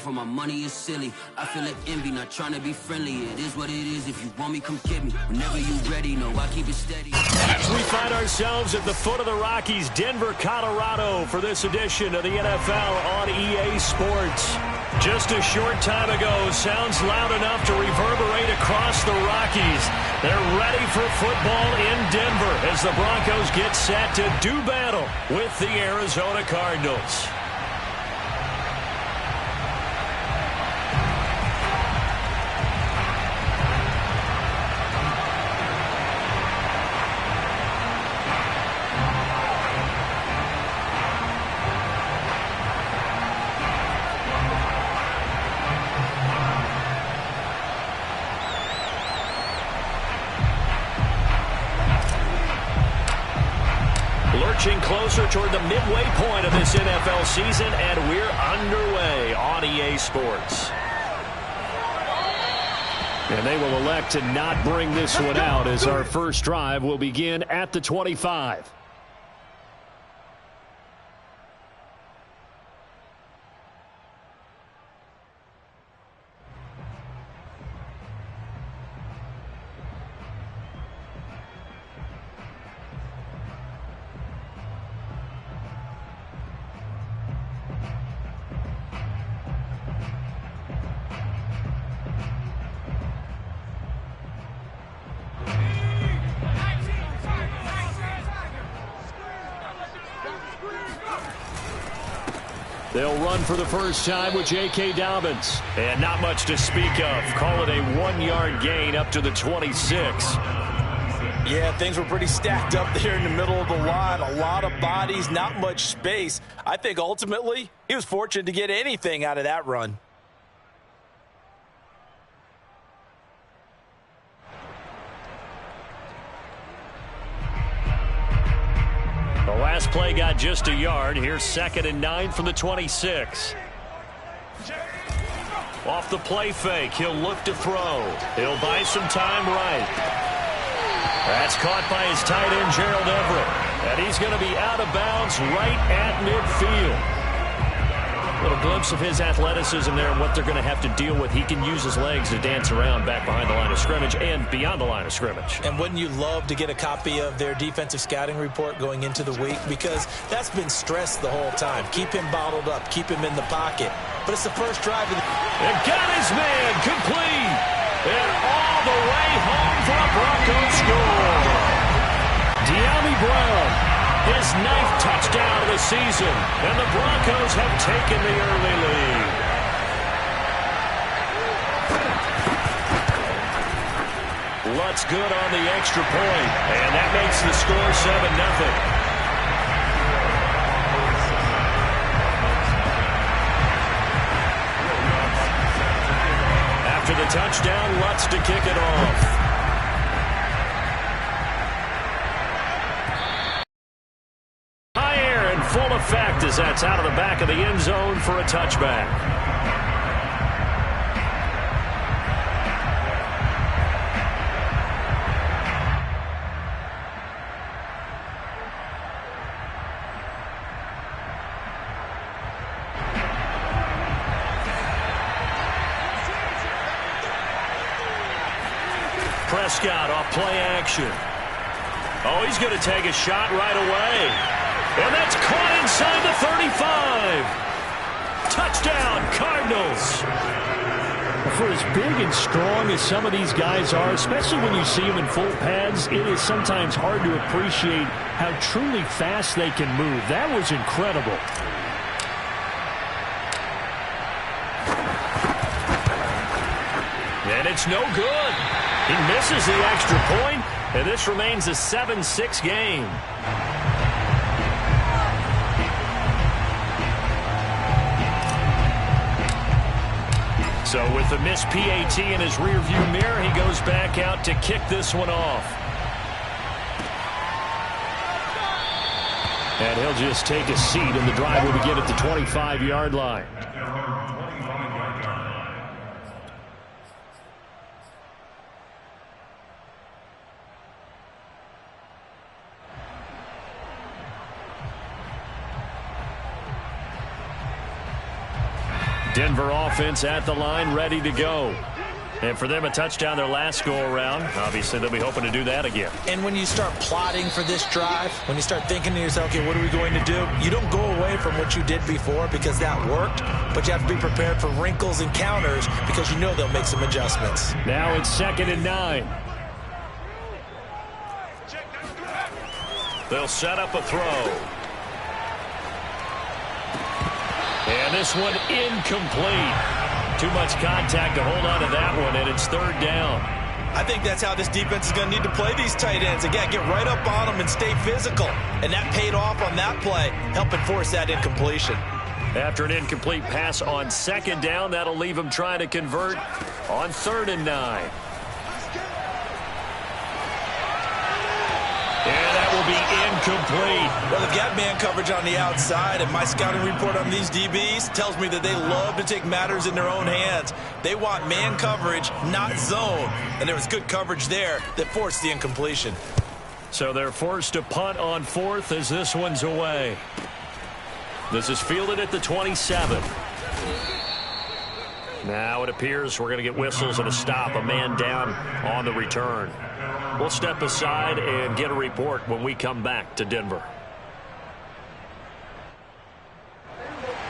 for my money is silly. I feel like envy, not trying to be friendly. It is what it is. If you want me, come get me. Whenever you ready, no, I keep it steady. As we find ourselves at the foot of the Rockies, Denver, Colorado, for this edition of the NFL on EA Sports. Just a short time ago, sounds loud enough to reverberate across the Rockies. They're ready for football in Denver as the Broncos get set to do battle with the Arizona Cardinals. Lurching closer toward the midway point of this NFL season, and we're underway on EA Sports. And they will elect to not bring this one out as our first drive will begin at the 25. They'll run for the first time with J.K. Dobbins. And not much to speak of. Call it a 1-yard gain up to the 26. Yeah, things were pretty stacked up there in the middle of the line. A lot of bodies, not much space. I think ultimately he was fortunate to get anything out of that run. The last play got just a yard. Here's 2nd and 9 from the 26. Off the play fake, he'll look to throw. He'll buy some time right. That's caught by his tight end, Gerald Everett. And he's going to be out of bounds right at midfield. A little glimpse of his athleticism there and what they're going to have to deal with. He can use his legs to dance around back behind the line of scrimmage and beyond the line of scrimmage. And wouldn't you love to get a copy of their defensive scouting report going into the week? Because that's been stressed the whole time. Keep him bottled up. Keep him in the pocket. But it's the first drive. And got his man complete. And all the way home for a Broncos score. De'Ami Brown. His 9th touchdown of the season, and the Broncos have taken the early lead. Lutz good on the extra point, and that makes the score 7-0. After the touchdown, Lutz to kick it off. Full effect as that's out of the back of the end zone for a touchback. Prescott off play action. Oh, he's going to take a shot right away. And that's caught inside the 35. Touchdown, Cardinals. For as big and strong as some of these guys are, especially when you see them in full pads, it is sometimes hard to appreciate how truly fast they can move. That was incredible. And it's no good. He misses the extra point, and this remains a 7-6 game. So with the missed PAT in his rearview mirror, he goes back out to kick this one off. And he'll just take a seat, and the drive will begin at the 25-yard line. Denver offense at the line, ready to go. And for them, a touchdown their last go-around. Obviously, they'll be hoping to do that again. And when you start plotting for this drive, when you start thinking to yourself, okay, what are we going to do? You don't go away from what you did before because that worked, but you have to be prepared for wrinkles and counters because you know they'll make some adjustments. Now it's 2nd and 9. They'll set up a throw. And this one incomplete. Too much contact to hold on to that one, and it's 3rd down. I think that's how this defense is going to need to play these tight ends. Again, get right up on them and stay physical. And that paid off on that play, helping force that incompletion. After an incomplete pass on 2nd down, that'll leave him trying to convert on 3rd and 9. And that will be incomplete. Well, they've got man coverage on the outside, and my scouting report on these DBs tells me that they love to take matters in their own hands. They want man coverage, not zone. And there was good coverage there that forced the incompletion. So they're forced to punt on 4th as this one's away. This is fielded at the 27. Now it appears we're going to get whistles and a stop, a man down on the return. We'll step aside and get a report when we come back to Denver.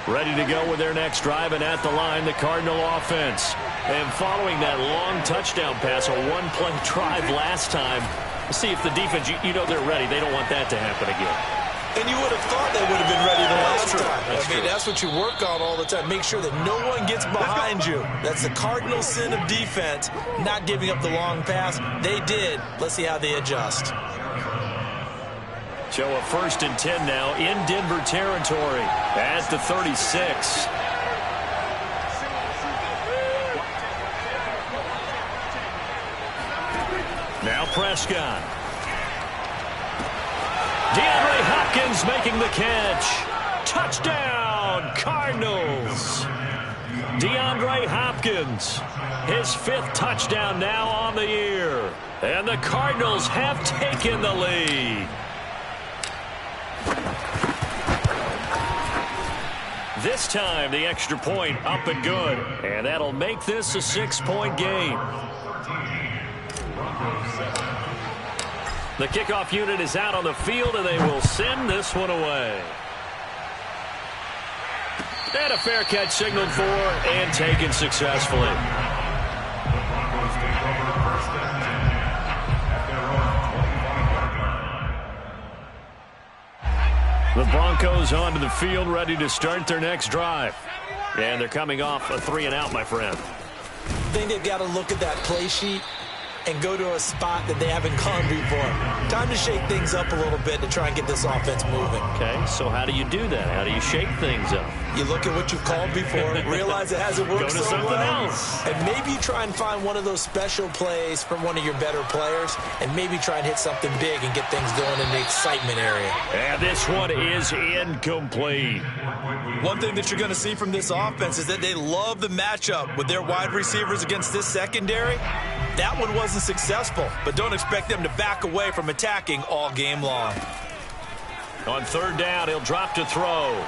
Ready to go with their next drive, and at the line, the Cardinal offense. And following that long touchdown pass, a one-play drive last time, see if the defense, you know they're ready. They don't want that to happen again. And you would have thought they would have been ready the last time. That's what you work on all the time. Make sure that no one gets behind you. That's the cardinal sin of defense, not giving up the long pass. They did. Let's see how they adjust. So a 1st and 10 now in Denver territory at the 36. Now Prescott. DeAndre Hopkins making the catch. Touchdown, Cardinals. DeAndre Hopkins, his 5th touchdown now on the year. And the Cardinals have taken the lead. This time, the extra point up and good. And that'll make this a 6-point game. The kickoff unit is out on the field, and they will send this one away. And a fair catch signaled for and taken successfully. The Broncos onto the field, ready to start their next drive. And they're coming off a 3-and-out, my friend. I think they've got to look at that play sheet and go to a spot that they haven't gone before. Time to shake things up a little bit to try and get this offense moving. Okay, so how do you do that? How do you shake things up? You look at what you've called before, realize it hasn't worked so well. Go to something else. And maybe you try and find one of those special plays from one of your better players, and maybe try and hit something big and get things going in the excitement area. And this one is incomplete. One thing that you're going to see from this offense is that they love the matchup with their wide receivers against this secondary. That one wasn't successful, but don't expect them to back away from attacking all game long. On 3rd down, he'll drop to throw.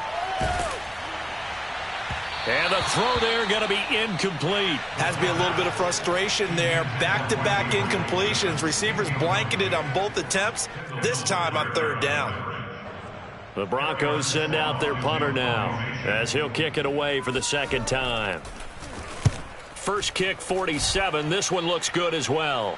And the throw there going to be incomplete. Has to be a little bit of frustration there. Back-to-back incompletions. Receivers blanketed on both attempts, this time on 3rd down. The Broncos send out their punter now as he'll kick it away for the 2nd time. First kick, 47. This one looks good as well.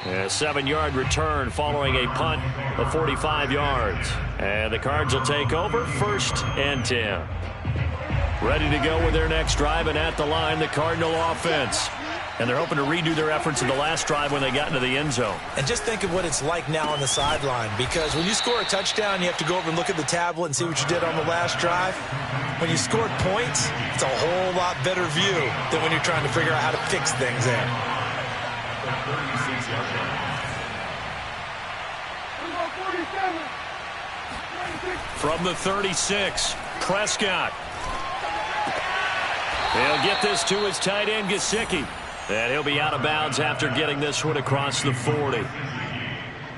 A 7-yard return following a punt of 45 yards. And the Cards will take over, 1st and 10. Ready to go with their next drive, and at the line, the Cardinal offense. And they're hoping to redo their efforts in the last drive when they got into the end zone. And just think of what it's like now on the sideline, because when you score a touchdown, you have to go over and look at the tablet and see what you did on the last drive. When you scored points, it's a whole lot better view than when you're trying to figure out how to fix things there. From the 36, Prescott. He'll get this to his tight end, Gesicki. And he'll be out of bounds after getting this one across the 40.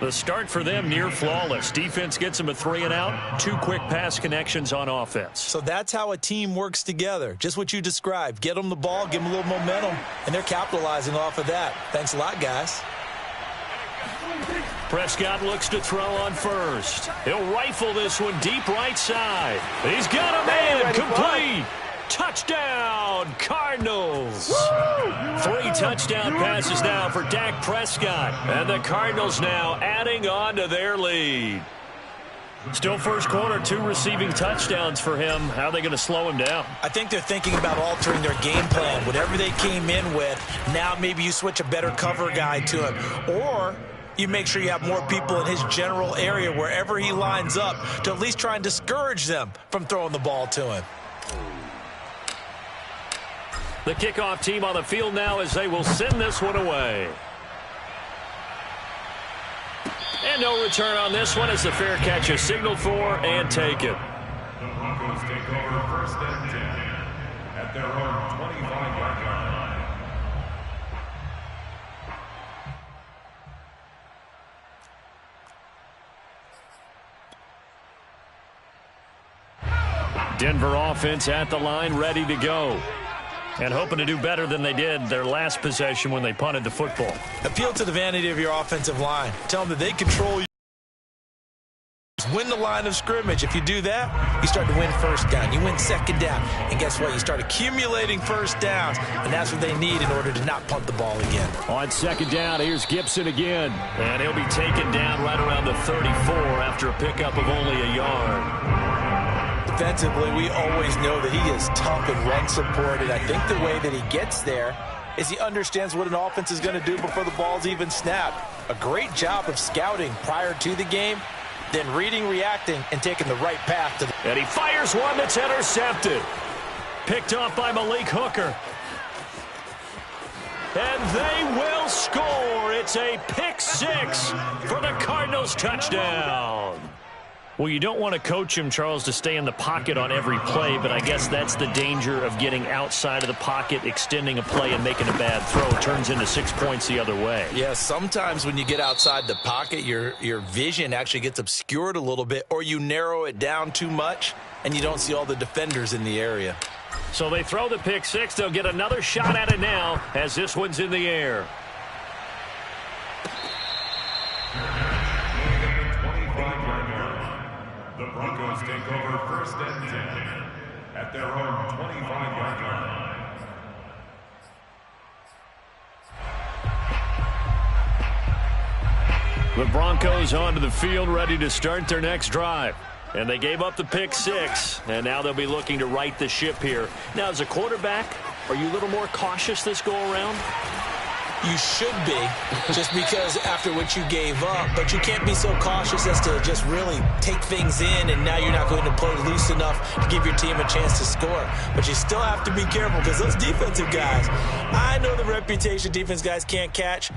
The start for them near flawless. Defense gets them a 3 and out. 2 quick pass connections on offense. So that's how a team works together. Just what you described. Get them the ball, give them a little momentum, and they're capitalizing off of that. Thanks a lot, guys. Prescott looks to throw on first. He'll rifle this one deep right side. He's got a man complete. Touchdown, Cardinals. Woo! 3 touchdown passes now for Dak Prescott. And the Cardinals now adding on to their lead. Still first quarter, 2 receiving touchdowns for him. How are they going to slow him down? I think they're thinking about altering their game plan. Whatever they came in with, now maybe you switch a better cover guy to him. Or you make sure you have more people in his general area wherever he lines up to at least try and discourage them from throwing the ball to him. The kickoff team on the field now as they will send this one away. And no return on this one as the fair catch is signaled for and taken. The Broncos take over first and 10 at their own 25-yard line. Denver offense at the line, ready to go. And hoping to do better than they did their last possession when they punted the football. Appeal to the vanity of your offensive line. Tell them that they control you. Win the line of scrimmage. If you do that, you start to win first down. You win second down. And guess what? You start accumulating first downs. And that's what they need in order to not punt the ball again. On second down, here's Gibson again. And he'll be taken down right around the 34 after a pickup of only a yard. Defensively, we always know that he is tough and run support, and I think the way that he gets there is he understands what an offense is going to do before the ball's even snapped. A great job of scouting prior to the game, then reading, reacting, and taking the right path to the... And he fires one that's intercepted. Picked off by Malik Hooker. And they will score. It's a pick 6 for the Cardinals touchdown. Well, you don't want to coach him, Charles, to stay in the pocket on every play, but I guess that's the danger of getting outside of the pocket, extending a play, and making a bad throw. It turns into 6 points the other way. Yeah, sometimes when you get outside the pocket, your vision actually gets obscured a little bit, or you narrow it down too much, and you don't see all the defenders in the area. So they throw the pick 6. They'll get another shot at it now as this one's in the air. The Broncos take over first and 10 at their own 25-yard line. The Broncos onto the field, ready to start their next drive. And they gave up the pick 6, and now they'll be looking to right the ship here. Now, as a quarterback, are you a little more cautious this go-around? You should be, just because after what you gave up, but you can't be so cautious as to just really take things in, and now you're not going to play loose enough to give your team a chance to score. But you still have to be careful because those defensive guys, I know the reputation defense guys can't catch.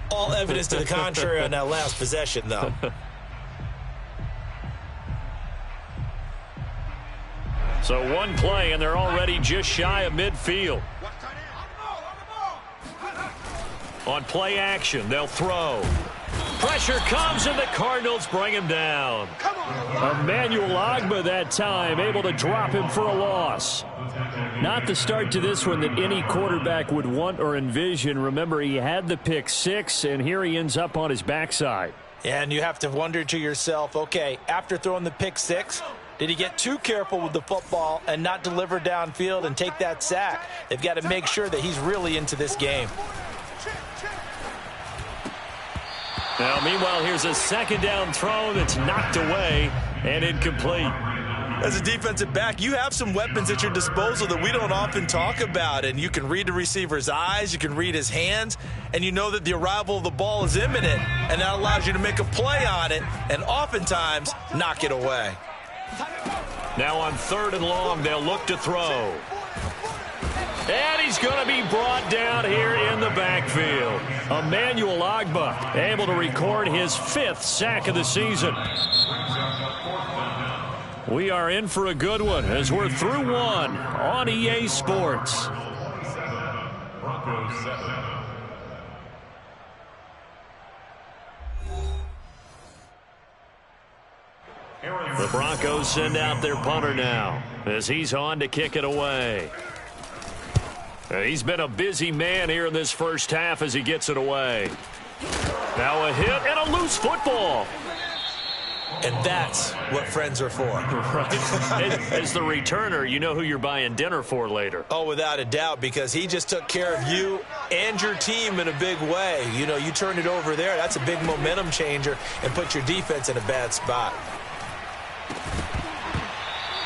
All evidence to the contrary on that last possession, though. So one play, and they're already just shy of midfield. On play action, they'll throw. Pressure comes, and the Cardinals bring him down. Emmanuel Ogbah that time, able to drop him for a loss. Not the start to this one that any quarterback would want or envision. Remember, he had the pick 6, and here he ends up on his backside. And you have to wonder to yourself, okay, after throwing the pick 6, did he get too careful with the football and not deliver downfield and take that sack? They've got to make sure that he's really into this game. Now, meanwhile, here's a second down throw that's knocked away and incomplete. As a defensive back, you have some weapons at your disposal that we don't often talk about, and you can read the receiver's eyes, you can read his hands, and you know that the arrival of the ball is imminent, and that allows you to make a play on it and oftentimes knock it away. Now on 3rd and long, they'll look to throw. And he's going to be brought down here in the backfield. Emmanuel Ogbah able to record his 5th sack of the season. We are in for a good one as we're through one on EA Sports. 7, Broncos 7. The Broncos send out their punter now as he's on to kick it away. He's been a busy man here in this first half as he gets it away. Now a hit and a loose football. And that's what friends are for. Right. As the returner, you know who you're buying dinner for later. Oh, without a doubt, because he just took care of you and your team in a big way. You know, you turned it over there. That's a big momentum changer and put your defense in a bad spot.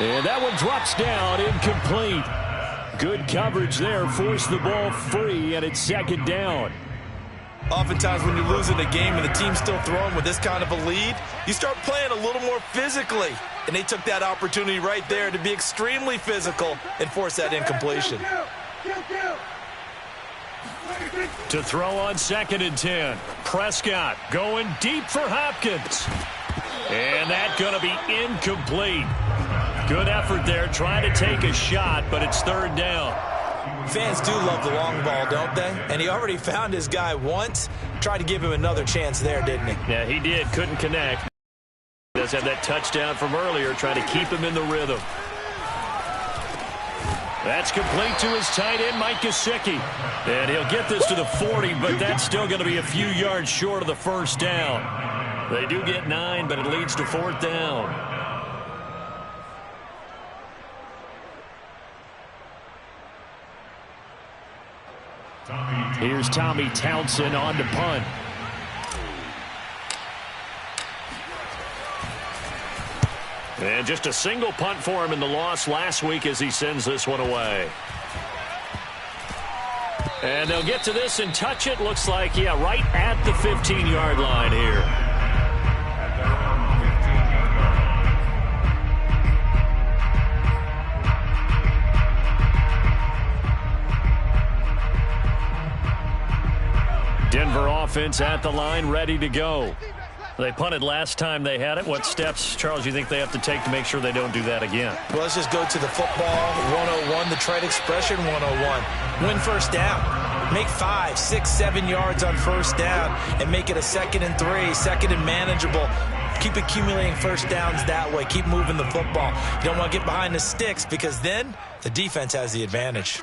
And that one drops down, incomplete. Good coverage there, forced the ball free, and it's second down. Oftentimes when you're losing a game and the team's still throwing with this kind of a lead, you start playing a little more physically. And they took that opportunity right there to be extremely physical and force that incompletion. To throw on 2nd and 10. Prescott going deep for Hopkins. And that's going to be incomplete. Good effort there, trying to take a shot, but it's 3rd down. Fans do love the long ball, don't they? And he already found his guy once. Tried to give him another chance there, didn't he? Yeah, he did. Couldn't connect. He does have that touchdown from earlier, trying to keep him in the rhythm. That's complete to his tight end, Mike Gesicki. And he'll get this to the 40, but that's still going to be a few yards short of the first down. They do get 9, but it leads to 4th down. Here's Tommy Townsend on to punt. And just a single punt for him in the loss last week as he sends this one away. And they'll get to this and touch it. Looks like, yeah, right at the 15-yard line here. Denver offense at the line, ready to go. They punted last time they had it. What steps, Charles, you think they have to take to make sure they don't do that again? Well, let's just go to the football 101, the trade expression 101. Win first down. Make 5, 6, 7 yards on first down and make it a 2nd and 3, 2nd and manageable. Keep accumulating first downs that way. Keep moving the football. You don't want to get behind the sticks because then the defense has the advantage.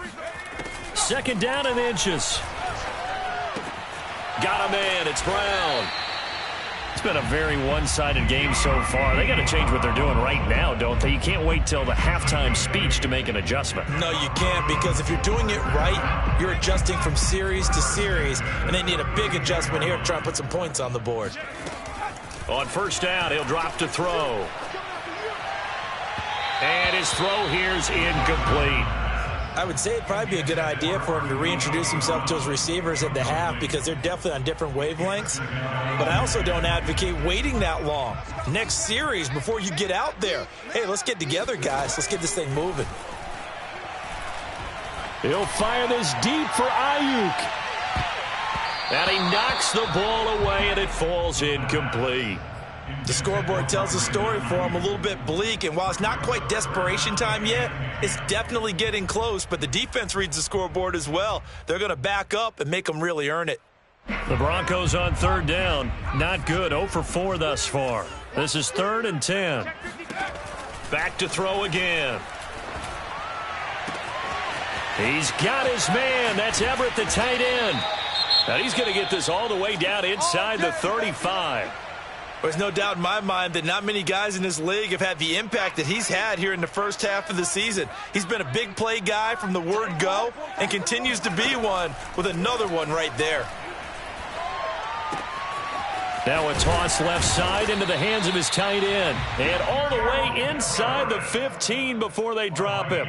2nd down and inches. Got a man. It's Brown. It's been a very one-sided game so far. They got to change what they're doing right now, don't they? You can't wait till the halftime speech to make an adjustment. No, you can't, because if you're doing it right, you're adjusting from series to series, and they need a big adjustment here to try and put some points on the board. On first down, he'll drop to throw. And his throw here's incomplete. I would say it'd probably be a good idea for him to reintroduce himself to his receivers at the half because they're definitely on different wavelengths. But I also don't advocate waiting that long. Next series before you get out there. Hey, let's get together, guys. Let's get this thing moving. He'll fire this deep for Ayuk. And he knocks the ball away, and it falls incomplete. The scoreboard tells a story for him, a little bit bleak, and while it's not quite desperation time yet, it's definitely getting close, but the defense reads the scoreboard as well. They're going to back up and make them really earn it. The Broncos on 3rd down. Not good. 0 for 4 thus far. This is 3rd and 10. Back to throw again. He's got his man. That's Everett, the tight end. And he's going to get this all the way down inside the 35. There's no doubt in my mind that not many guys in this league have had the impact that he's had here in the first half of the season. He's been a big play guy from the word go and continues to be one with another one right there. Now a toss left side into the hands of his tight end. And all the way inside the 15 before they drop him.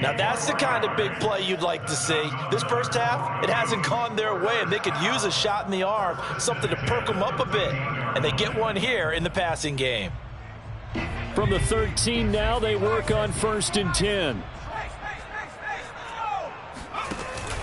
Now that's the kind of big play you'd like to see. This first half, it hasn't gone their way, and they could use a shot in the arm, something to perk them up a bit. And they get one here in the passing game. From the 13 now, they work on 1st and 10.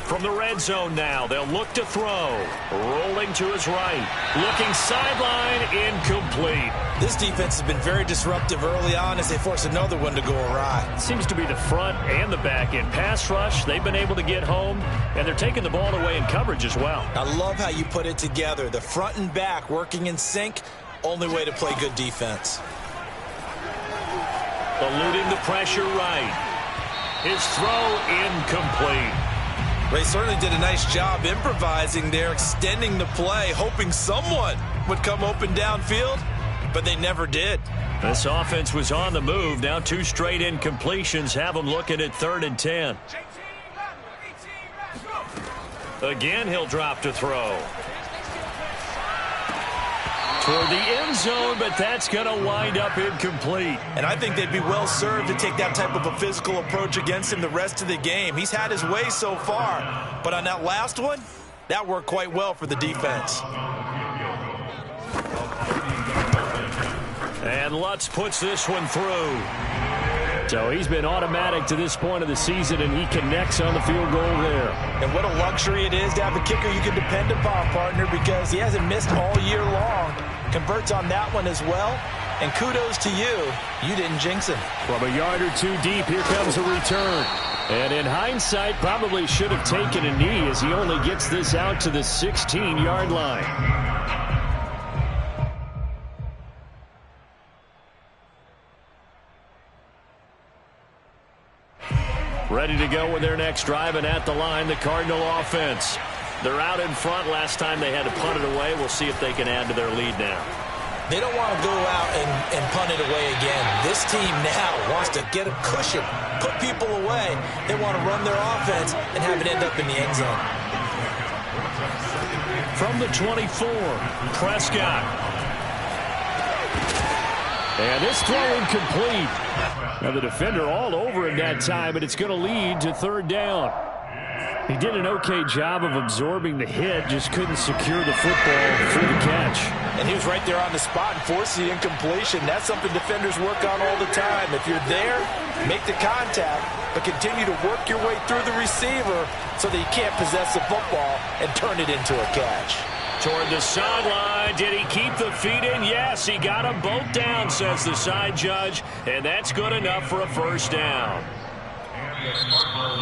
From the red zone now, they'll look to throw. Rolling to his right. Looking sideline, incomplete. This defense has been very disruptive early on as they force another one to go awry. Seems to be the front and the back end. Pass rush, they've been able to get home, and they're taking the ball away in coverage as well. I love how you put it together. The front and back working in sync, only way to play good defense. eluding the pressure right. His throw incomplete. They certainly did a nice job improvising there, extending the play, hoping someone would come open downfield, but they never did. This offense was on the move. Now 2 straight incompletions have them looking at 3rd and 10. Again, he'll drop to throw. Toward the end zone, but that's going to wind up incomplete. And I think they'd be well served to take that type of a physical approach against him the rest of the game. He's had his way so far, but on that last one, that worked quite well for the defense. And Lutz puts this one through. So he's been automatic to this point of the season, and he connects on the field goal there. And what a luxury it is to have a kicker you can depend upon, partner, because he hasn't missed all year long. Converts on that one as well. And kudos to you. You didn't jinx him. From a yard or 2 deep, here comes a return. And in hindsight, probably should have taken a knee as he only gets this out to the 16-yard line. Ready to go with their next drive, and at the line, the Cardinal offense. They're out in front. Last time they had to punt it away. We'll see if they can add to their lead now. They don't want to go out and punt it away again. This team now wants to get a cushion, put people away. They want to run their offense and have it end up in the end zone. From the 24, Prescott. And this throw incomplete. Now the defender all over him that time, but it's going to lead to 3rd down. He did an okay job of absorbing the hit, just couldn't secure the football for the catch. And he was right there on the spot and forced the incompletion. That's something defenders work on all the time. If you're there, make the contact, but continue to work your way through the receiver so that you can't possess the football and turn it into a catch. Toward the sideline, did he keep the feet in? Yes, he got them both down, says the side judge, and that's good enough for a 1st down.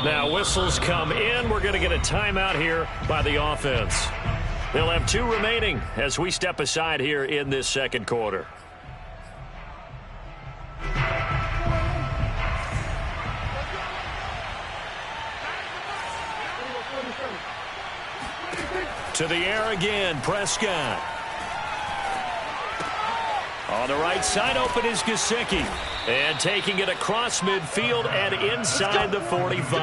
Now whistles come in. We're going to get a timeout here by the offense. They'll have 2 remaining as we step aside here in this 2nd quarter. To the air again, Prescott. On the right side, open is Gesicki. And taking it across midfield and inside the 45.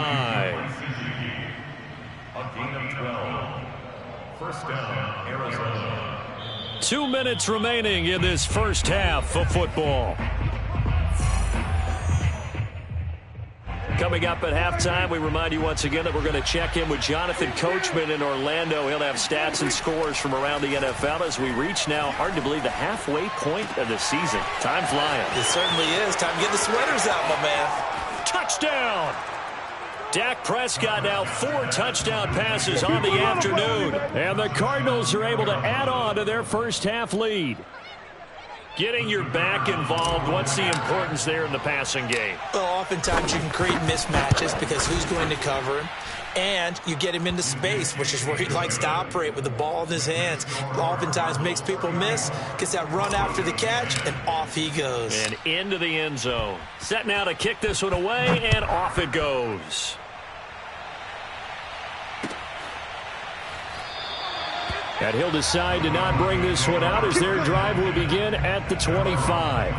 A gain of 12. 1st down, Arizona. 2 minutes remaining in this 1st half of football. Coming up at halftime, we remind you once again that we're going to check in with Jonathan Coachman in Orlando. He'll have stats and scores from around the NFL as we reach now, hard to believe, the halfway point of the season. Time flying. It certainly is. Time to get the sweaters out, my man. Touchdown! Dak Prescott now 4 touchdown passes on the afternoon. And the Cardinals are able to add on to their 1st half lead. Getting your back involved, what's the importance there in the passing game? Well, oftentimes you can create mismatches because who's going to cover him? And you get him into space, which is where he likes to operate with the ball in his hands. Oftentimes makes people miss, gets that run after the catch, and off he goes. And into the end zone. Set now to kick this one away, and off it goes. And he'll decide to not bring this one out as their drive will begin at the 25.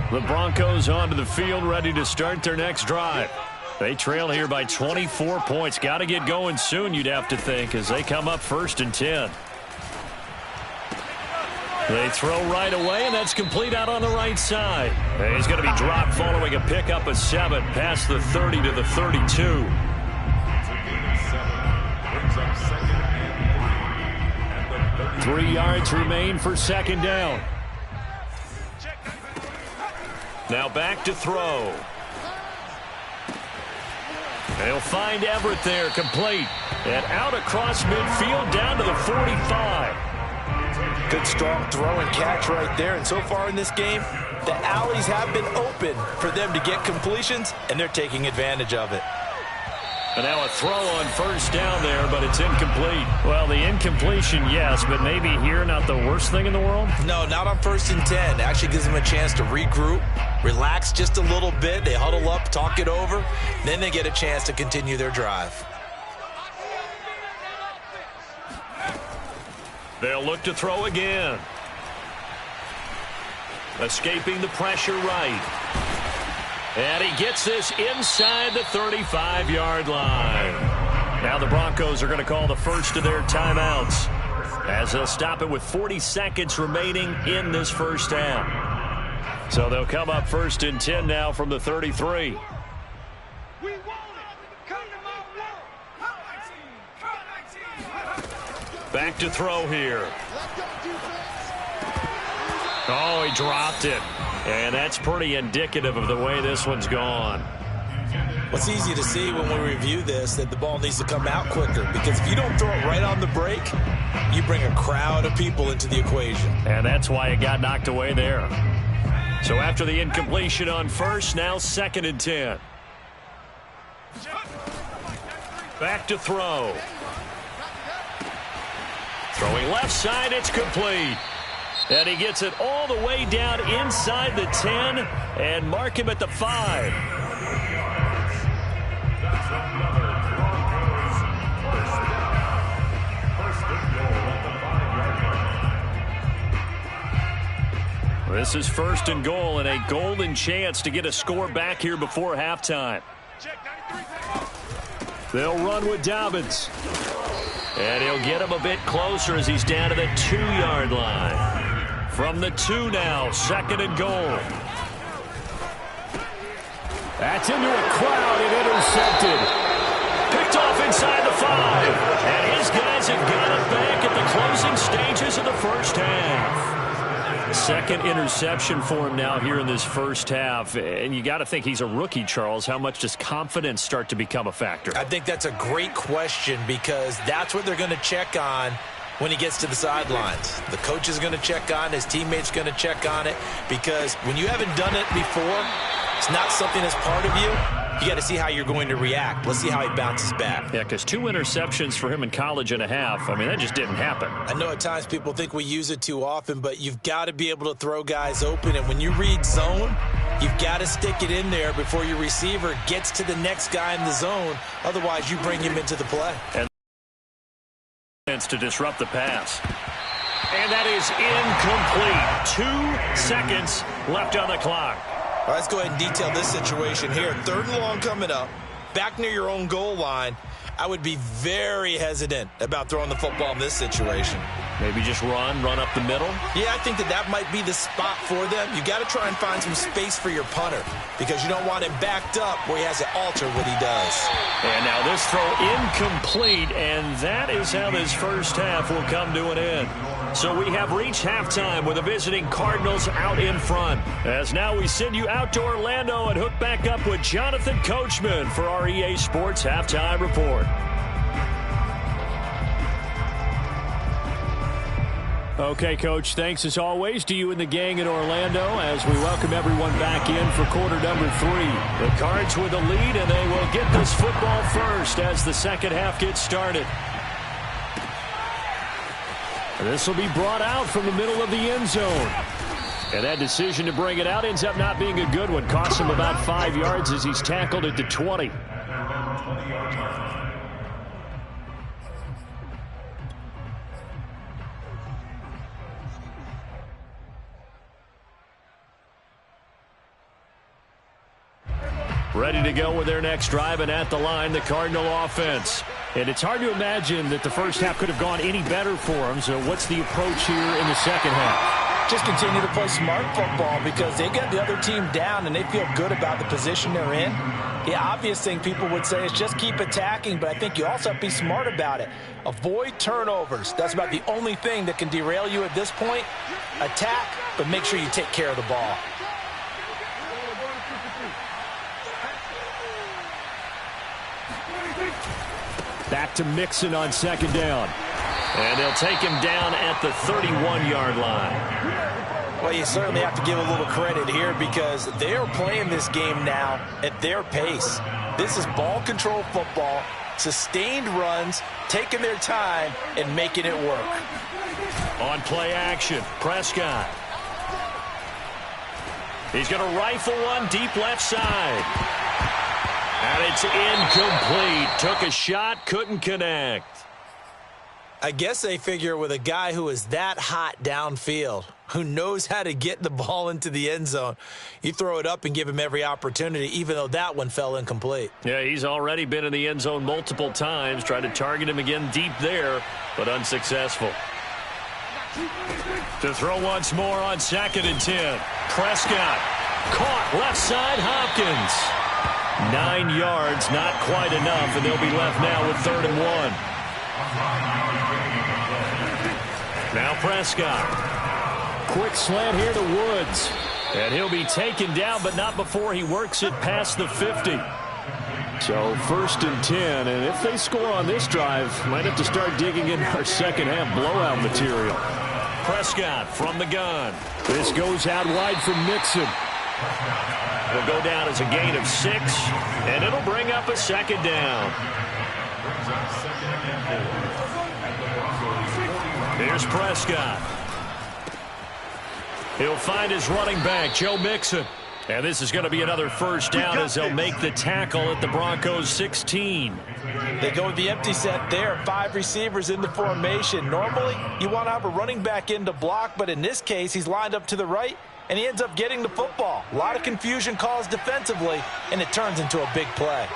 The Broncos onto the field, ready to start their next drive. They trail here by 24 points. Got to get going soon, you'd have to think, as they come up 1st and 10. They throw right away, and that's complete out on the right side. And he's going to be dropped following a pickup of 7 past the 30 to the 32. 7 brings up 2nd and 3. 3 yards remain for 2nd down. Now back to throw. They'll find Everett there, complete. And out across midfield, down to the 45. Good strong throw and catch right there. And so far in this game, The alleys have been open for them to get completions, and they're taking advantage of it. And now a throw on first down there, but it's incomplete. Well, the incompletion, yes, but maybe here not the worst thing in the world? No, not on 1st and 10. It actually gives them a chance to regroup, relax just a little bit. They huddle up, talk it over. Then they get a chance to continue their drive. They'll look to throw again. Escaping the pressure right. And he gets this inside the 35-yard line. Now the Broncos are going to call the first of their timeouts as they'll stop it with 40 seconds remaining in this first half. So they'll come up 1st and 10 now from the 33. Back to throw here. Oh, he dropped it. And that's pretty indicative of the way this one's gone. What's easy to see when we review this, that the ball needs to come out quicker. Because if you don't throw it right on the break, you bring a crowd of people into the equation. And that's why it got knocked away there. So after the incompletion on first, now 2nd and 10. Back to throw. Throwing left side, it's complete. And he gets it all the way down inside the 10 and mark him at the 5. This is 1st and goal and a golden chance to get a score back here before halftime. They'll run with Dobbins. And he'll get him a bit closer as he's down to the 2-yard line. From the 2 now, 2nd and goal. That's into a crowd and intercepted. Picked off inside the 5. And his guys have got it back at the closing stages of the first half. 2nd interception for him now here in this first half. And you got to think he's a rookie, Charles. How much does confidence start to become a factor? I think that's a great question because that's what they're going to check on when he gets to the sidelines. The coach is going to check on it. His teammates going to check on it. Because when you haven't done it before, it's not something that's part of you. You got to see how you're going to react. Let's see how he bounces back. Yeah, because 2 interceptions for him in college and a half. I mean, that just didn't happen. I know at times people think we use it too often, but you've got to be able to throw guys open. And when you read zone, you've got to stick it in there before your receiver gets to the next guy in the zone. Otherwise, you bring him into the play. And to disrupt the pass. And that is incomplete. 2 seconds left on the clock. All right, let's go ahead and detail this situation here. 3rd and long coming up, back near your own goal line. I would be very hesitant about throwing the football in this situation. Maybe just run up the middle? Yeah, I think that might be the spot for them. You got to try and find some space for your punter because you don't want him backed up where he has to alter what he does. And now this throw incomplete, and that is how this first half will come to an end. So we have reached halftime with the visiting Cardinals out in front. As now we send you out to Orlando and hook back up with Jonathan Coachman for our EA Sports Halftime Report. Okay, Coach, thanks as always to you and the gang in Orlando as we welcome everyone back in for quarter number 3. The Cards with the lead, and they will get this football first as the second half gets started. This will be brought out from the middle of the end zone. And that decision to bring it out ends up not being a good one. Costs him about 5 yards as he's tackled at the 20. Ready to go with their next drive, and at the line, the Cardinal offense. And it's hard to imagine that the first half could have gone any better for them. So what's the approach here in the second half? Just continue to play smart football because they get the other team down and they feel good about the position they're in. The obvious thing people would say is just keep attacking, but I think you also have to be smart about it. Avoid turnovers. That's about the only thing that can derail you at this point. Attack, but make sure you take care of the ball. Back to Mixon on second down. And they'll take him down at the 31-yard line. Well, you certainly have to give a little credit here because they are playing this game now at their pace. This is ball control football, sustained runs, taking their time, and making it work. On play action, Prescott. He's going to rifle one deep left side. And it's incomplete. Took a shot, couldn't connect. I guess they figure with a guy who is that hot downfield, who knows how to get the ball into the end zone, you throw it up and give him every opportunity, even though that one fell incomplete. Yeah, he's already been in the end zone multiple times. Tried to target him again deep there, but unsuccessful. To throw once more on 2nd and 10. Prescott caught left side Hopkins. 9 yards, not quite enough, and they'll be left now with 3rd and 1. Now Prescott. Quick slant here to Woods. And he'll be taken down, but not before he works it past the 50. So 1st and 10, and if they score on this drive, might have to start digging in our second half blowout material. Prescott from the gun. This goes out wide from Mixon. Will go down as a gain of 6, and it'll bring up a 2nd down. Here's Prescott. He'll find his running back, Joe Mixon. And this is going to be another 1st down as they'll make the tackle at the Broncos' 16. They go with the empty set there. 5 receivers in the formation. Normally, you want to have a running back in to block, but in this case, he's lined up to the right, and he ends up getting the football. A lot of confusion caused defensively, and it turns into a big play.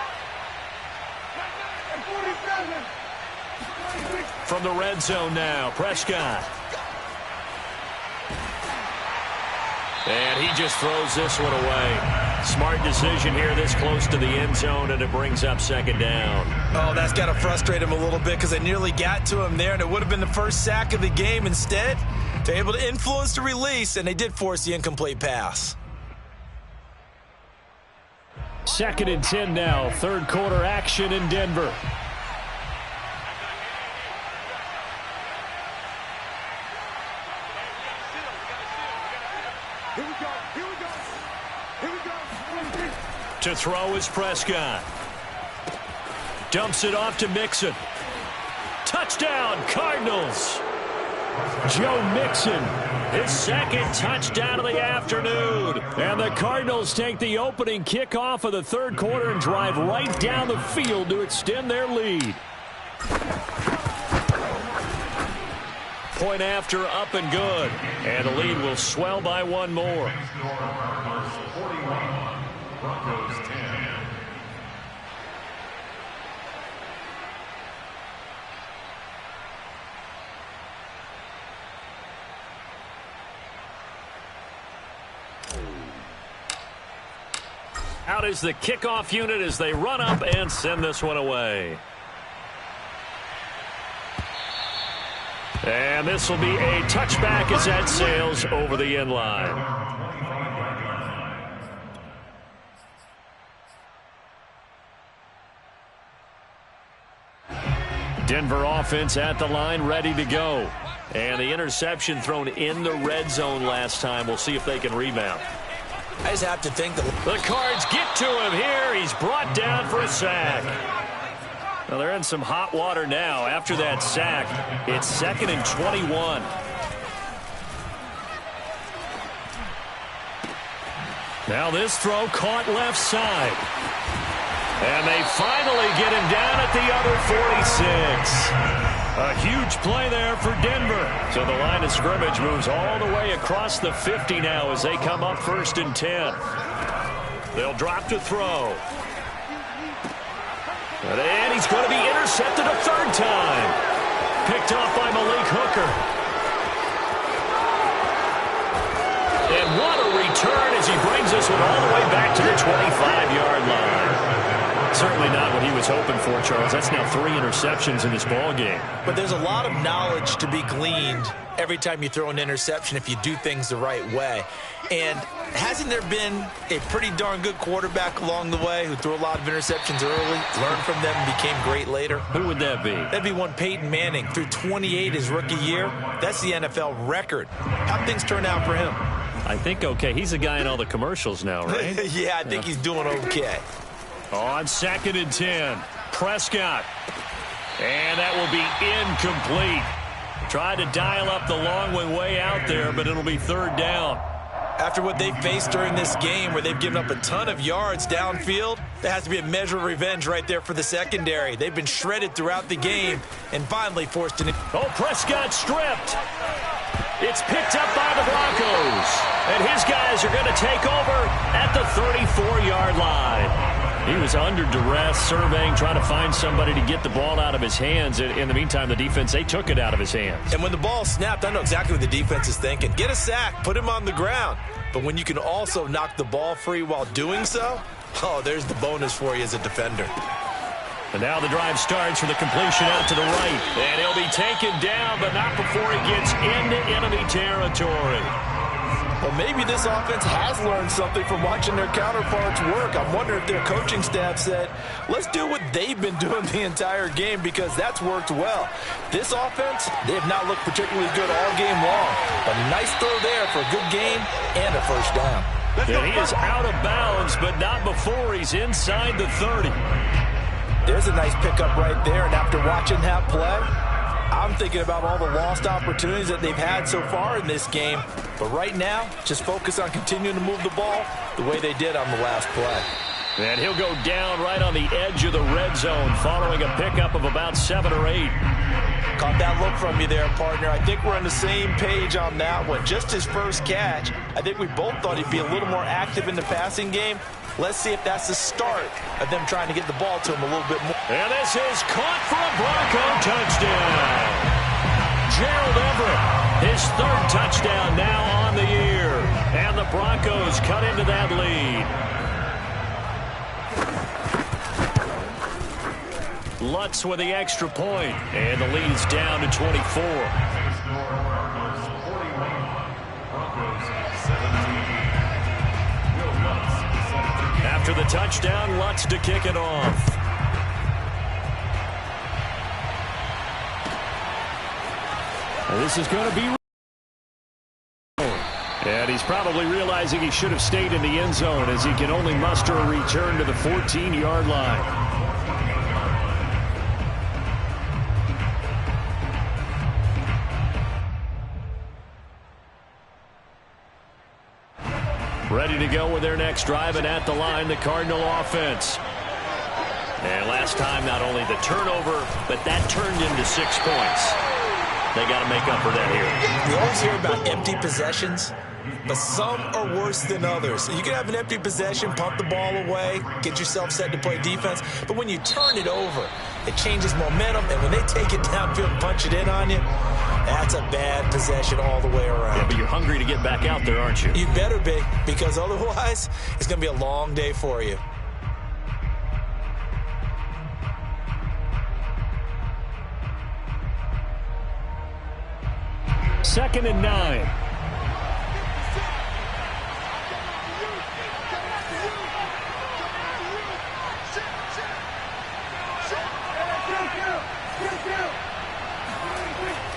From the red zone now, Prescott. And he just throws this one away. Smart decision here this close to the end zone, and it brings up 2nd down. Oh, that's got to frustrate him a little bit because they nearly got to him there, and it would have been the first sack of the game. Instead, they're able to influence the release, and they did force the incomplete pass. 2nd and 10 now, 3rd quarter action in Denver. To throw is Prescott. Dumps it off to Mixon. Touchdown, Cardinals. Joe Mixon, his 2nd touchdown of the afternoon. And the Cardinals take the opening kickoff of the 3rd quarter and drive right down the field to extend their lead. Point after, up and good. And the lead will swell by 1 more. Broncos 10. Out is the kickoff unit as they run up and send this one away. And this will be a touchback as that sails over the end line. Denver offense at the line, ready to go. And the interception thrown in the red zone last time. We'll see if they can rebound. I just have to think the Cards get to him here. He's brought down for a sack. Well, they're in some hot water now. After that sack, it's 2nd and 21. Now this throw caught left side. And they finally get him down at the other 46. A huge play there for Denver. So the line of scrimmage moves all the way across the 50 now as they come up 1st and 10. They'll drop to throw. And he's going to be intercepted a 3rd time. Picked off by Malik Hooker. And what a return as he brings this one all the way back to the 25-yard line. certainly not what he was hoping for, Charles. That's now 3 interceptions in this ball game. But there's a lot of knowledge to be gleaned every time you throw an interception if you do things the right way. And hasn't there been a pretty darn good quarterback along the way who threw a lot of interceptions early, learned from them, and became great later? Who would that be? That'd be one Peyton Manning. Threw 28 his rookie year. That's the NFL record. How'd things turn out for him? I think okay. He's the guy in all the commercials now, right? Yeah, I think he's doing okay. On 2nd and 10, Prescott. And that will be incomplete. Tried to dial up the long way out there, but it'll be 3rd down. After what they faced during this game where they've given up a ton of yards downfield, there has to be a measure of revenge right there for the secondary. They've been shredded throughout the game and finally forced an... Oh, Prescott stripped. It's picked up by the Broncos. And his guys are going to take over at the 34-yard line. He was under duress, surveying, trying to find somebody to get the ball out of his hands. In the meantime, the defense, they took it out of his hands. And when the ball snapped, I know exactly what the defense is thinking. Get a sack, put him on the ground. But when you can also knock the ball free while doing so, oh, there's the bonus for you as a defender. And now the drive starts with a completion out to the right. And he'll be taken down, but not before he gets into enemy territory. Well, maybe this offense has learned something from watching their counterparts work. I'm wondering if their coaching staff said, let's do what they've been doing the entire game, because that's worked well. This offense, they have not looked particularly good all game long. But a nice throw there for a good gain and a 1st down. And he is out of bounds, but not before he's inside the 30. There's a nice pickup right there, and after watching that play, I'm thinking about all the lost opportunities that they've had so far in this game. But right now, just focus on continuing to move the ball the way they did on the last play. And he'll go down right on the edge of the red zone following a pickup of about 7 or 8. Caught that look from you there, partner. I think we're on the same page on that one. Just his first catch. I think we both thought he'd be a little more active in the passing game. Let's see if that's the start of them trying to get the ball to him a little bit more. And this is caught for a Bronco touchdown. Gerald Everett, his 3rd touchdown now on the year. And the Broncos cut into that lead. Lutz with the extra point, and the lead's down to 24. After the touchdown, Lutz to kick it off. And this is going to be... And he's probably realizing he should have stayed in the end zone as he can only muster a return to the 14-yard line. Ready to go with their next drive, and at the line, the Cardinal offense. And last time, not only the turnover, but that turned into 6 points. They got to make up for that here. We always hear about empty possessions, but some are worse than others. You can have an empty possession, pump the ball away, get yourself set to play defense, but when you turn it over, it changes momentum, and when they take it downfield and punch it in on you, that's a bad possession all the way around. Yeah, but you're hungry to get back out there, aren't you? You better be, because otherwise, it's going to be a long day for you. Second and 9.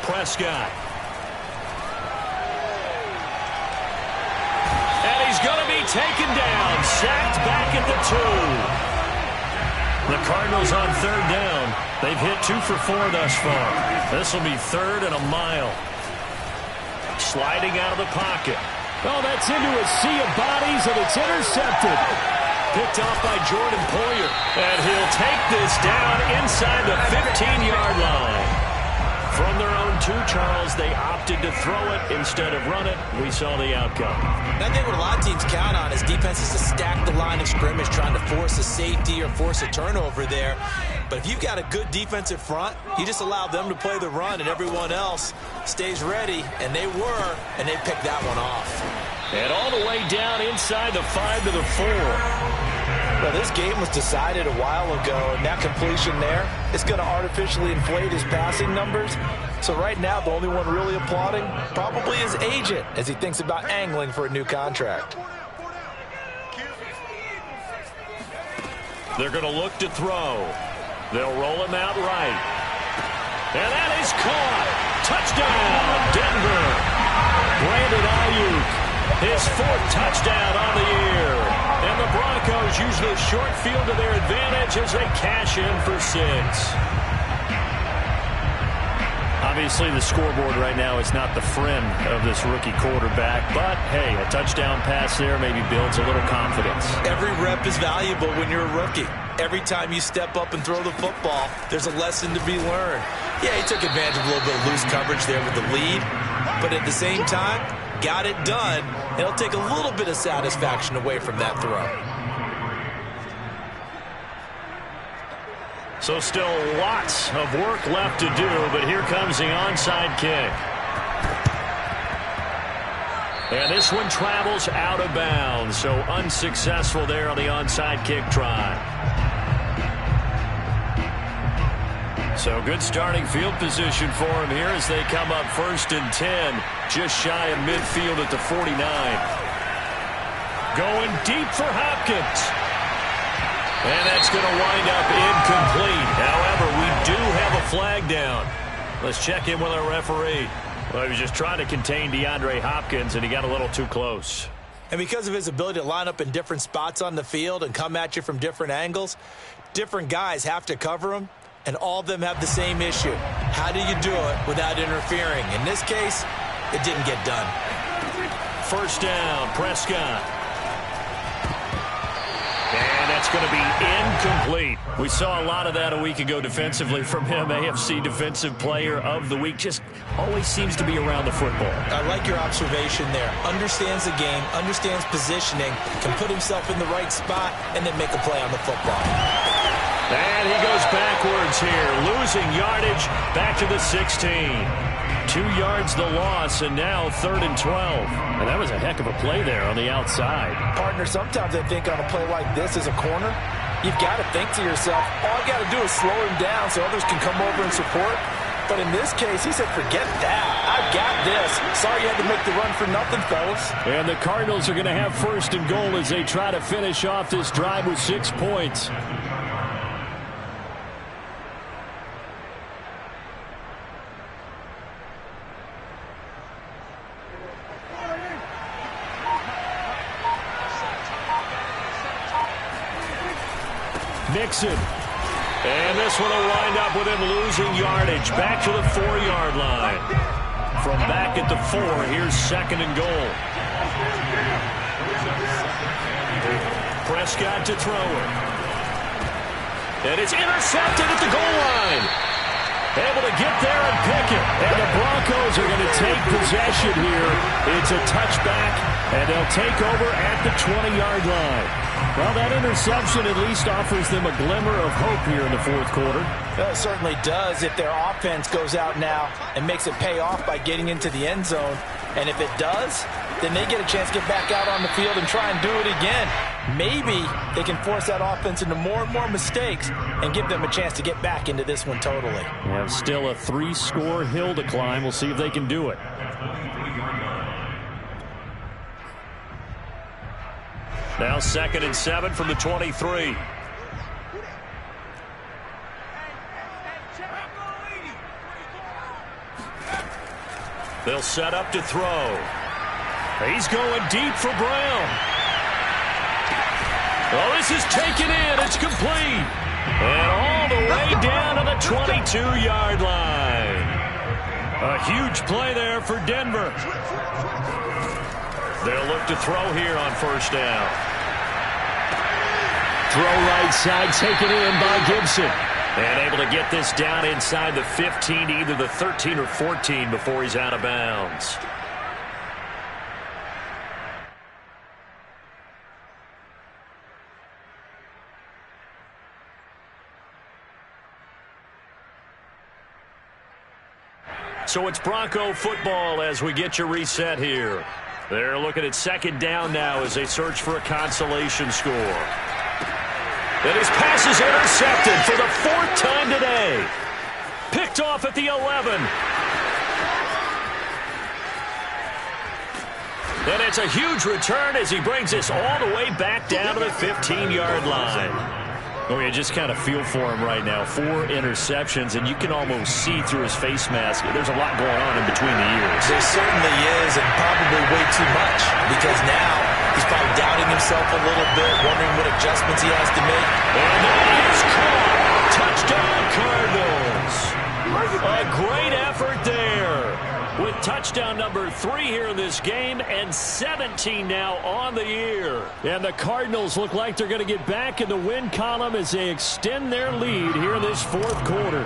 Prescott. And he's going to be taken down. Sacked back at the 2. The Cardinals on 3rd down. They've hit 2 for 4 thus far. This will be 3rd and a mile. Sliding out of the pocket. Oh, that's into a sea of bodies, and it's intercepted. Picked off by Jordan Poyer. And he'll take this down inside the 15-yard line. From their own 2, Charles, they opted to throw it instead of run it. We saw the outcome. And I think what a lot of teams count on is defenses to stack the line of scrimmage, trying to force a safety or force a turnover there. But if you've got a good defensive front, you just allow them to play the run, and everyone else stays ready, and they were, and they picked that one off. And all the way down inside the 5 to the 4. Well, this game was decided a while ago, and that completion there is going to artificially inflate his passing numbers. So right now, the only one really applauding probably his agent as he thinks about angling for a new contract. They're going to look to throw. They'll roll him out right. And that is caught. Touchdown, Denver. Brandon Ayuk, his 4th touchdown on the year. And the Broncos use the short field to their advantage as they cash in for 6. Obviously, the scoreboard right now is not the friend of this rookie quarterback. But, hey, a touchdown pass there maybe builds a little confidence. Every rep is valuable when you're a rookie. Every time you step up and throw the football, there's a lesson to be learned. Yeah, he took advantage of a little bit of loose coverage there with the lead. But at the same time, got it done. It'll take a little bit of satisfaction away from that throw. So still lots of work left to do, but here comes the onside kick. And this one travels out of bounds, so unsuccessful there on the onside kick try. So good starting field position for him here as they come up 1st and 10, just shy of midfield at the 49. Going deep for Hopkins. And that's going to wind up incomplete. However, we do have a flag down. Let's check in with our referee. Well, he was just trying to contain DeAndre Hopkins, and he got a little too close. And because of his ability to line up in different spots on the field and come at you from different angles, different guys have to cover him, and all of them have the same issue. How do you do it without interfering? In this case, it didn't get done. 1st down, Prescott. And that's going to be incomplete. We saw a lot of that a week ago defensively from him. AFC Defensive Player of the Week. Just always seems to be around the football. I like your observation there. Understands the game, understands positioning, can put himself in the right spot, and then make a play on the football. And he goes backwards here, losing yardage back to the 16. 2 yards the loss, and now 3rd and 12. And that was a heck of a play there on the outside. Partner, sometimes I think on a play like this as a corner, you've got to think to yourself, all I got to do is slow him down so others can come over and support. But in this case, he said, forget that. I've got this. Sorry you had to make the run for nothing, fellas. And the Cardinals are going to have 1st and goal as they try to finish off this drive with 6 points. Mixon. And this one will wind up with him losing yardage. Back to the 4-yard line. From back at the 4, here's 2nd and goal. Prescott to throw it. And it's intercepted at the goal line. Able to get there and pick it. And the Broncos are going to take possession here. It's a touchback, and they'll take over at the 20-yard line. Well, that interception at least offers them a glimmer of hope here in the 4th quarter. Well, it certainly does if their offense goes out now and makes it pay off by getting into the end zone. And if it does, then they get a chance to get back out on the field and try and do it again. Maybe they can force that offense into more and more mistakes and give them a chance to get back into this one totally. They have still a 3-score hill to climb. We'll see if they can do it. Now 2nd and 7 from the 23. They'll set up to throw. He's going deep for Brown. Oh, this is taken in. It's complete. And all the way down to the 22-yard line. A huge play there for Denver. They'll look to throw here on 1st down. Throw right side, taken in by Gibson. And able to get this down inside the 15, either the 13 or 14 before he's out of bounds. So it's Bronco football as we get you reset here. They're looking at 2nd down now as they search for a consolation score. And his pass is intercepted for the 4th time today. Picked off at the 11. And it's a huge return as he brings us all the way back down to the 15-yard line. Oh, you just kind of feel for him right now. 4 interceptions, and you can almost see through his face mask. There's a lot going on in between the ears. There certainly is, and probably way too much, because now he's probably doubting himself a little bit, wondering what adjustments he has to make. And that is caught. Touchdown, Cardinals. A great effort there. With touchdown number 3 here in this game and 17 now on the year. And the Cardinals look like they're going to get back in the win column as they extend their lead here in this 4th quarter.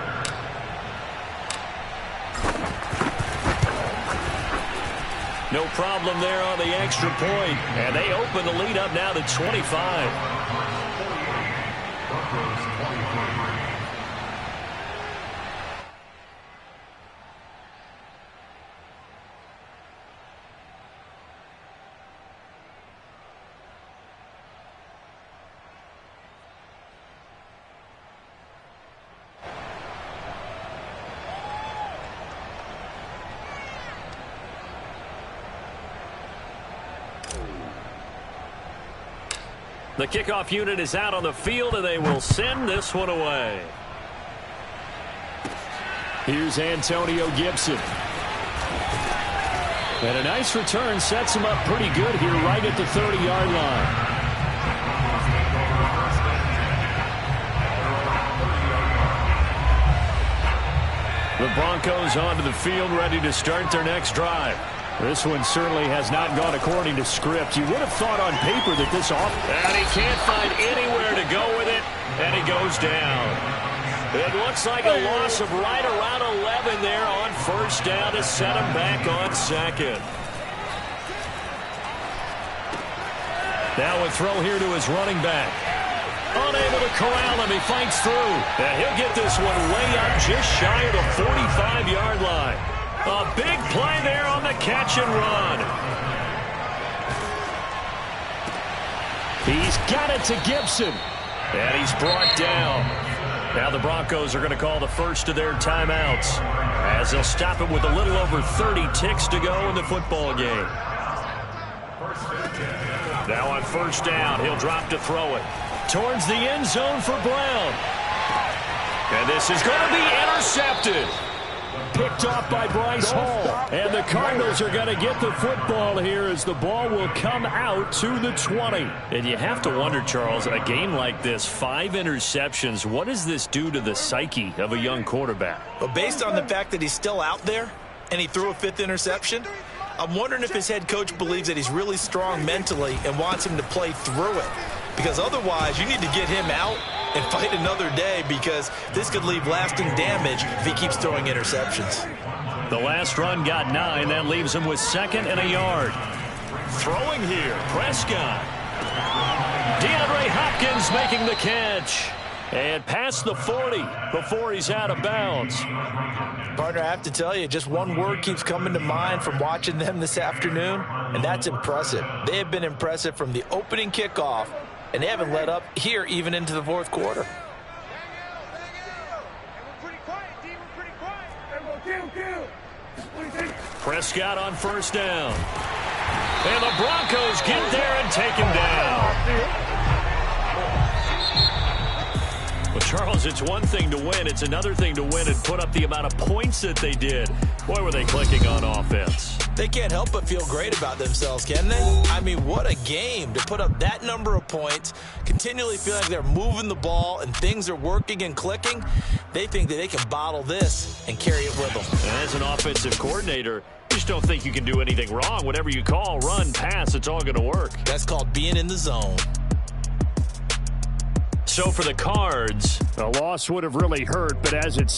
No problem there on the extra point. And they open the lead up now to 25. The kickoff unit is out on the field, and they will send this one away. Here's Antonio Gibson. And a nice return sets him up pretty good here right at the 30-yard line. The Broncos onto the field, ready to start their next drive. This one certainly has not gone according to script. You would have thought on paper that this and he can't find anywhere to go with it, and he goes down. It looks like a loss of right around 11 there on 1st down to set him back on 2nd. Now a throw here to his running back. Unable to corral him, he fights through. And he'll get this one way up just shy of the 45-yard line. A big play there on the catch and run. He's got it to Gibson. And he's brought down. Now the Broncos are going to call the first of their timeouts as they'll stop it with a little over 30 ticks to go in the football game. Now on 1st down, he'll drop to throw it towards the end zone for Brown. And this is going to be intercepted. Picked off by Bryce Hall. And the Cardinals are going to get the football here as the ball will come out to the 20. And you have to wonder, Charles, a game like this, 5 interceptions, what does this do to the psyche of a young quarterback? Well, based on the fact that he's still out there and he threw a 5th interception, I'm wondering if his head coach believes that he's really strong mentally and wants him to play through it. Because otherwise, you need to get him out and fight another day, because this could leave lasting damage if he keeps throwing interceptions. The last run got 9. That leaves him with 2nd and a yard. Throwing here, Prescott. DeAndre Hopkins making the catch. And past the 40 before he's out of bounds. Partner, I have to tell you, just one word keeps coming to mind from watching them this afternoon, and that's impressive. They have been impressive from the opening kickoff, and they haven't let up here even into the 4th quarter. Prescott on 1st down. And the Broncos get there and take him down. Well, Charles, it's one thing to win. It's another thing to win and put up the amount of points that they did. Boy, were they clicking on offense. They can't help but feel great about themselves, can they? I mean, what a game to put up that number of points, continually feel like they're moving the ball and things are working and clicking. They think that they can bottle this and carry it with them. And as an offensive coordinator, you just don't think you can do anything wrong. Whatever you call, run, pass, it's all going to work. That's called being in the zone. So for the Cards, a loss would have really hurt, but as it's